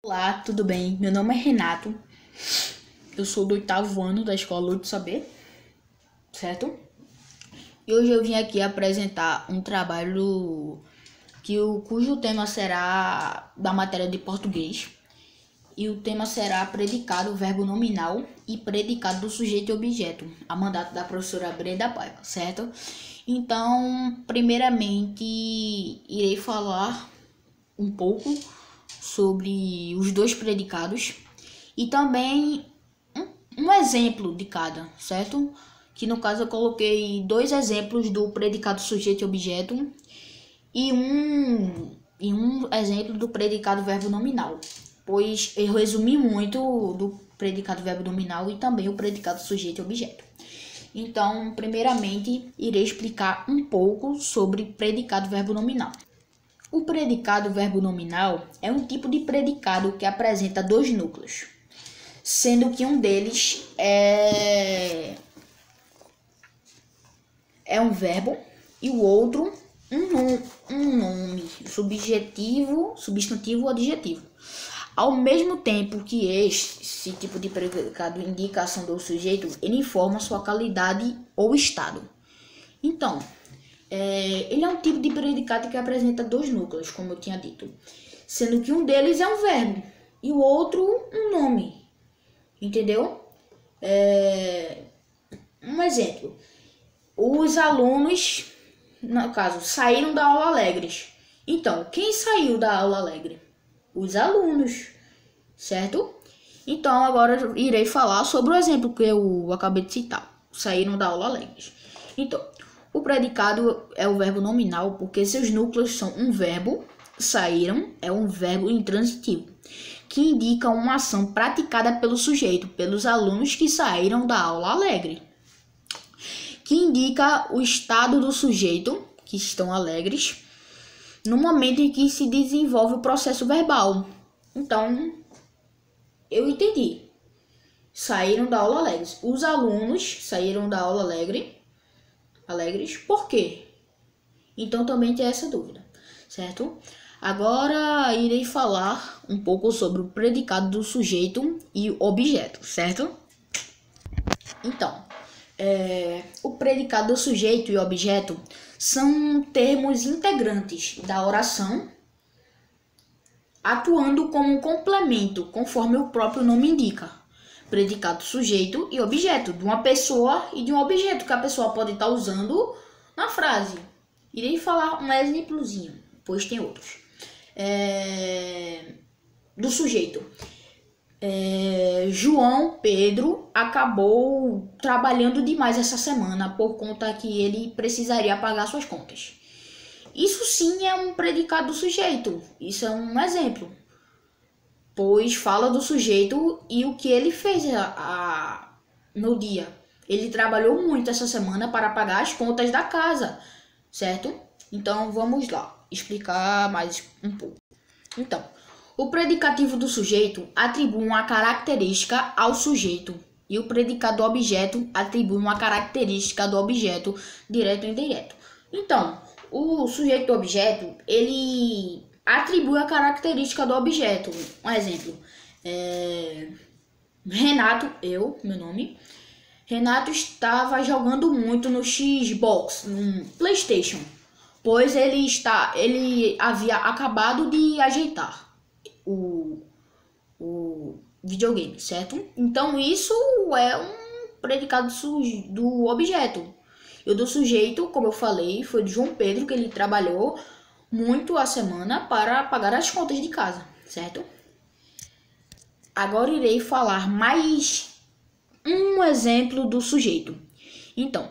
Olá, tudo bem? Meu nome é Renato. Eu sou do 8º ano da Escola Luz do Saber, certo? E hoje eu vim aqui apresentar um trabalho cujo tema será da matéria de português. E o tema será predicado, verbo nominal e predicado do sujeito e objeto, a mandato da professora Brenda Paiva, certo? Então, primeiramente, irei falar um pouco sobre os dois predicados e também um exemplo de cada, certo? Que no caso eu coloquei dois exemplos do predicado sujeito e objeto e um exemplo do predicado verbo nominal, pois eu resumi muito do predicado verbo nominal e também o predicado sujeito e objeto. Então, primeiramente, irei explicar um pouco sobre predicado verbo nominal. O predicado verbo nominal é um tipo de predicado que apresenta dois núcleos, sendo que um deles é um verbo e o outro um nome, substantivo ou adjetivo. Ao mesmo tempo que esse tipo de predicado indica a ação do sujeito, ele informa sua qualidade ou estado. Então, ele é um tipo de predicado que apresenta dois núcleos, como eu tinha dito, sendo que um deles é um verbo e o outro um nome, entendeu? Um exemplo, os alunos, no caso, saíram da aula alegres. Então, quem saiu da aula alegre? Os alunos, certo? Então, agora eu irei falar sobre o exemplo que eu acabei de citar, saíram da aula alegres. Então, o predicado é o verbo nominal porque seus núcleos são um verbo, saíram é um verbo intransitivo, que indica uma ação praticada pelo sujeito, pelos alunos que saíram da aula alegre, que indica o estado do sujeito, que estão alegres, no momento em que se desenvolve o processo verbal. Então, eu entendi. Saíram da aula alegres. Os alunos saíram da aula alegres, por quê? Então também tem essa dúvida, certo? Agora irei falar um pouco sobre o predicado do sujeito e o objeto, certo? Então, o predicado do sujeito e objeto são termos integrantes da oração, atuando como um complemento, conforme o próprio nome indica. Predicado sujeito e objeto, de uma pessoa e de um objeto que a pessoa pode estar usando na frase. Irei falar um exemplozinho, pois tem outros. Do sujeito. João Pedro acabou trabalhando demais essa semana por conta que ele precisaria pagar suas contas. Isso sim é um predicado do sujeito. Isso é um exemplo, pois fala do sujeito e o que ele fez no dia. Ele trabalhou muito essa semana para pagar as contas da casa, certo? Então vamos lá explicar mais um pouco. Então, o predicativo do sujeito atribui uma característica ao sujeito e o predicado do objeto atribui uma característica do objeto, direto ou indireto. Então, o sujeito do objeto, ele atribui a característica do objeto. Um exemplo, Renato, meu nome, Renato estava jogando muito no Xbox, no PlayStation, pois ele havia acabado de ajeitar o videogame, certo? Então isso é um predicado do objeto. E o do sujeito, como eu falei, foi de João Pedro, que ele trabalhou muito a semana para pagar as contas de casa, certo? Agora irei falar mais um exemplo do sujeito. Então,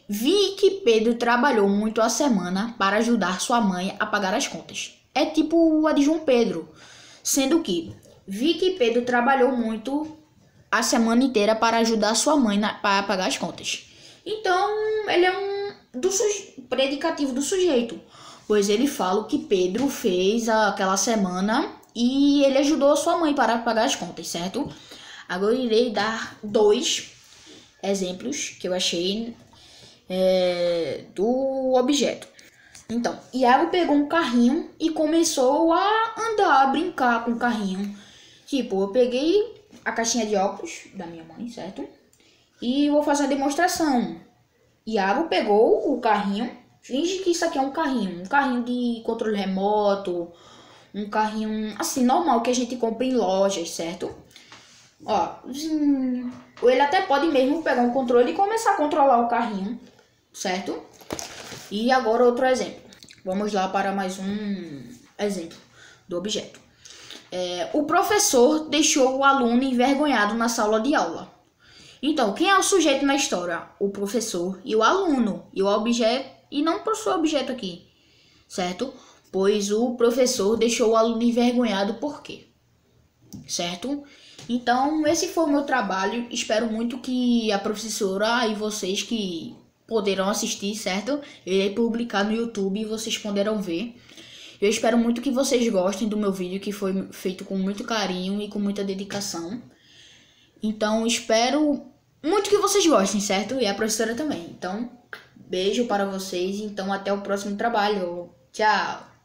vi que Pedro trabalhou muito a semana para ajudar sua mãe a pagar as contas. É tipo a de João Pedro, sendo que vi que Pedro trabalhou muito a semana inteira para ajudar sua mãe para pagar as contas. Então, ele é predicativo do sujeito, pois ele fala o que Pedro fez aquela semana e ele ajudou a sua mãe para pagar as contas, certo? Agora eu irei dar dois exemplos que eu achei do objeto. Então, Iago pegou um carrinho e começou a andar, a brincar com o carrinho. Tipo, eu peguei a caixinha de óculos da minha mãe, certo? E vou fazer a demonstração. Iago pegou o carrinho. Finge que isso aqui é um carrinho de controle remoto, um carrinho assim normal que a gente compra em lojas, certo? Ó, ele até pode mesmo pegar um controle e começar a controlar o carrinho, certo? E agora outro exemplo. Vamos lá para mais um exemplo do objeto. O professor deixou o aluno envergonhado na sala de aula. Então, quem é o sujeito na história? O professor e o aluno. E o objeto, e não possui objeto aqui, certo? Pois o professor deixou o aluno envergonhado por quê? Certo? Então, esse foi o meu trabalho. Espero muito que a professora e vocês que poderão assistir, certo? Eu irei publicar no YouTube e vocês poderão ver. Eu espero muito que vocês gostem do meu vídeo, que foi feito com muito carinho e com muita dedicação. Então, espero muito que vocês gostem, certo? E a professora também. Então, beijo para vocês. Então, até o próximo trabalho. Tchau!